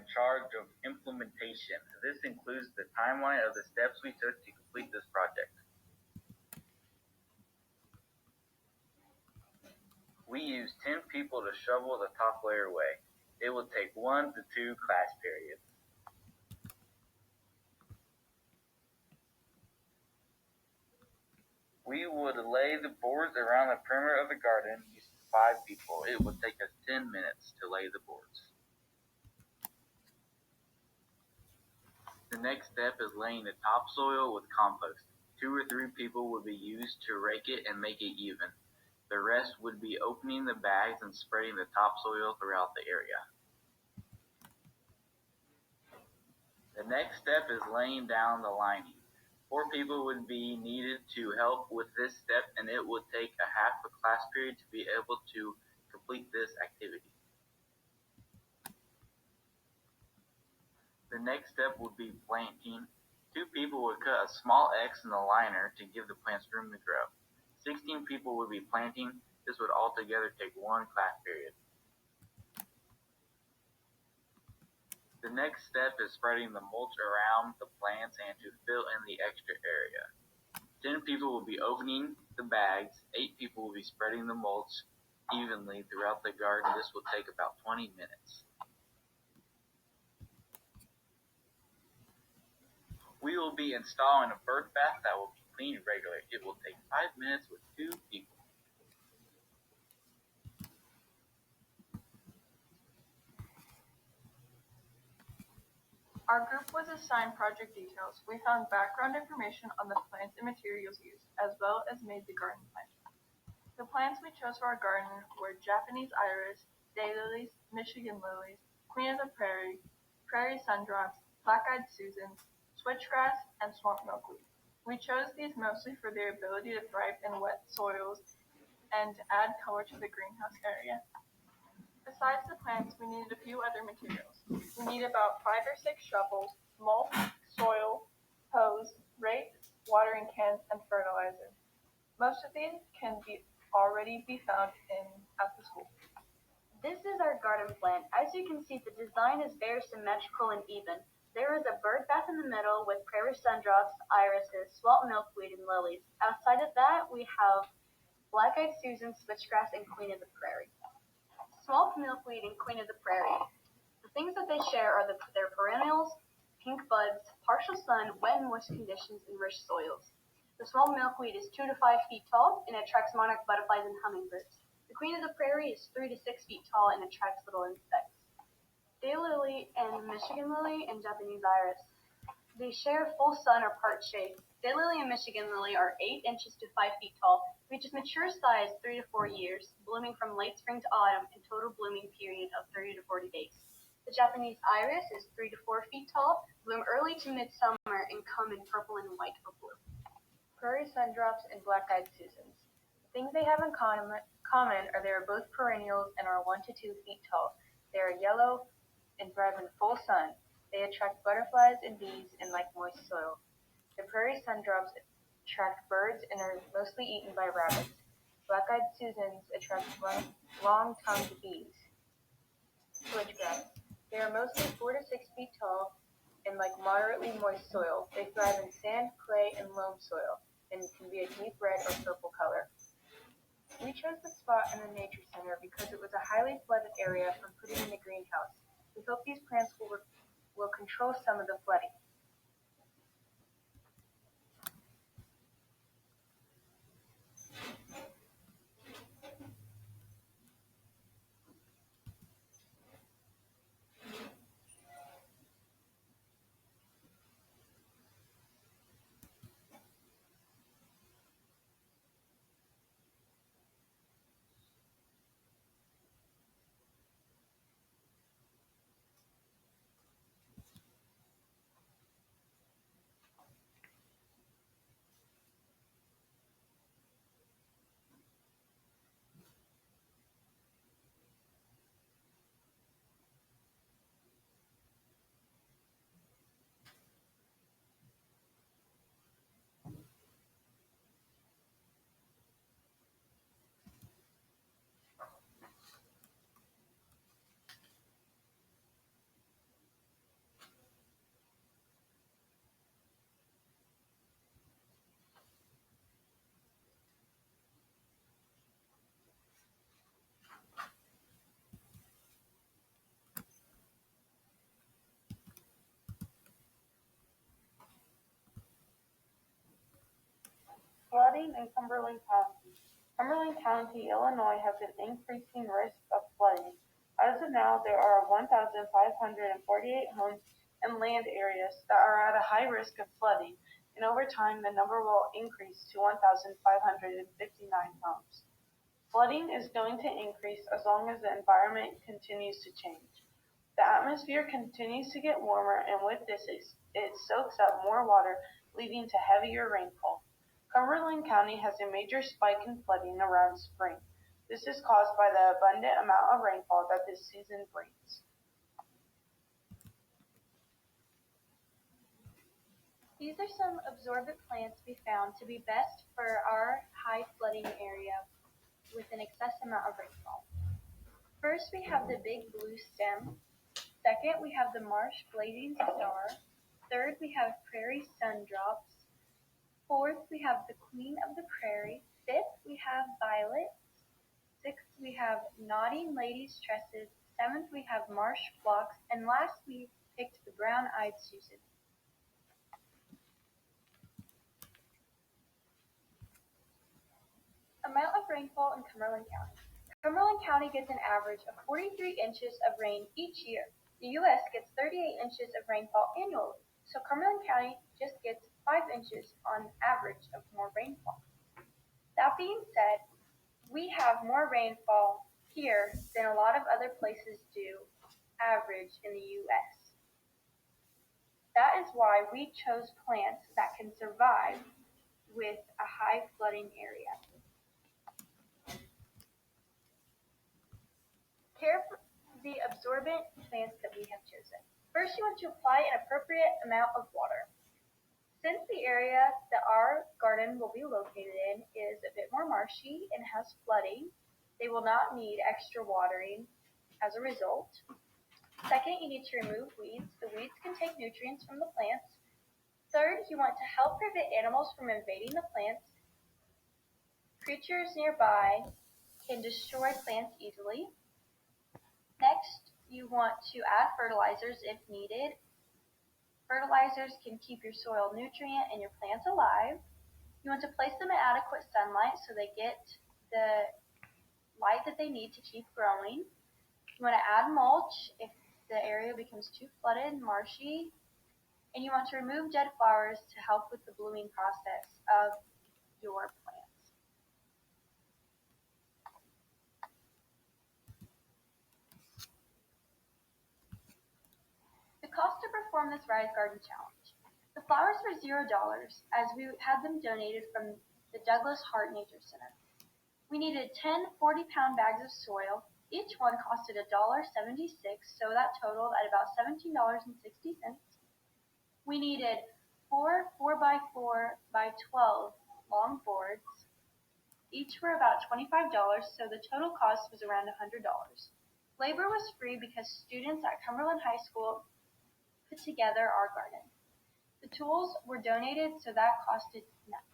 in charge of implementation. This includes the timeline of the steps we took to complete this project. We used 10 people to shovel the top layer away. It will take 1 to 2 class periods. We would lay the boards around the perimeter of the garden using 5 people. It would take us 10 minutes to lay the boards. The next step is laying the topsoil with compost. 2 or 3 people would be used to rake it and make it even. The rest would be opening the bags and spreading the topsoil throughout the area. The next step is laying down the lining. 4 people would be needed to help with this step, and it would take a half a class period to be able to complete this activity. The next step would be planting. 2 people would cut a small X in the liner to give the plants room to grow. 16 people would be planting. This would altogether take 1 class period. The next step is spreading the mulch around the plants and to fill in the extra area. 10 people will be opening the bags. 8 people will be spreading the mulch evenly throughout the garden. This will take about 20 minutes. We will be installing a bird bath that will be cleaned regularly. It will take 5 minutes with 2 people. Our group was assigned project details. We found background information on the plants and materials used, as well as made the garden plan. The plants we chose for our garden were Japanese iris, daylilies, Michigan lilies, queen of the prairie, prairie sundrops, black-eyed Susans, switchgrass, and swamp milkweed. We chose these mostly for their ability to thrive in wet soils and add color to the greenhouse area. Besides the plants, we needed a few other materials. We need about 5 or 6 shovels, mulch, soil, hose, rakes, watering cans, and fertilizer. Most of these can already be found at the school. This is our garden plan. As you can see, the design is very symmetrical and even. There is a bird bath in the middle with prairie sundrops, irises, swamp milkweed, and lilies. Outside of that, we have black-eyed Susan, switchgrass, and queen of the prairie. Swamp milkweed and queen of the prairie. The things that they share are their perennials, pink buds, partial sun, wet and moist conditions, and rich soils. The swamp milkweed is 2 to 5 feet tall and attracts monarch butterflies and hummingbirds. The queen of the prairie is 3 to 6 feet tall and attracts little insects. Daylily and Michigan lily and Japanese iris. They share full sun or part shade. Daylily and Michigan lily are 8 inches to 5 feet tall, reaches mature size 3 to 4 years, blooming from late spring to autumn, and total blooming period of 30 to 40 days. The Japanese iris is 3 to 4 feet tall, bloom early to midsummer, and come in purple and white or blue. Prairie sundrops and black-eyed Susans. The things they have in common are they are both perennials and are 1 to 2 feet tall. They are yellow and thrive in full sun. They attract butterflies and bees and like moist soil. The prairie sundrops attract birds and are mostly eaten by rabbits. Black-eyed Susans attract long-tongued bees. Switchgrass. They are mostly 4 to 6 feet tall and like moderately moist soil. They thrive in sand, clay, and loam soil and can be a deep red or purple color. We chose the spot in the Nature Center because it was a highly flooded area from putting in the greenhouse. We hope these plants will control some of the flooding. Flooding in Cumberland County. Cumberland County, Illinois has an increasing risk of flooding. As of now, there are 1,548 homes and land areas that are at a high risk of flooding, and over time the number will increase to 1,559 homes. Flooding is going to increase as long as the environment continues to change. The atmosphere continues to get warmer, and with this, it soaks up more water, leading to heavier rainfall. Cumberland County has a major spike in flooding around spring. This is caused by the abundant amount of rainfall that this season brings. These are some absorbent plants we found to be best for our high flooding area with an excess amount of rainfall. First, we have the big blue stem. Second, we have the marsh blazing star. Third, we have prairie sundrops. Fourth, we have the queen of the prairie. Fifth, we have violets. Sixth, we have nodding ladies' tresses. Seventh, we have marsh phlox. And last, we picked the brown-eyed Susan. Amount of rainfall in Cumberland County. Cumberland County gets an average of 43 inches of rain each year. The U.S. gets 38 inches of rainfall annually, so Cumberland County just gets 5 inches on average of more rainfall. That being said, we have more rainfall here than a lot of other places do average in the U.S. That is why we chose plants that can survive with a high flooding area. Care for the absorbent plants that we have chosen. First, you want to apply an appropriate amount of water. Since the area that our garden will be located in is a bit more marshy and has flooding, they will not need extra watering as a result. Second, you need to remove weeds. The weeds can take nutrients from the plants. Third, you want to help prevent animals from invading the plants. Creatures nearby can destroy plants easily. Next, you want to add fertilizers if needed. Fertilizers can keep your soil nutrient and your plants alive. You want to place them in adequate sunlight so they get the light that they need to keep growing. You want to add mulch if the area becomes too flooded and marshy. And you want to remove dead flowers to help with the blooming process of your plants. The cost to perform this Rise Garden Challenge. The flowers were $0 as we had them donated from the Douglas Hart Nature Center. We needed 10 40-pound bags of soil. Each one costed $1.76, so that totaled at about $17.60. We needed 4 4x4 by 12 long boards. Each were about $25, so the total cost was around $100. Labor was free because students at Cumberland High School put together our garden. The tools were donated, so that costed nothing.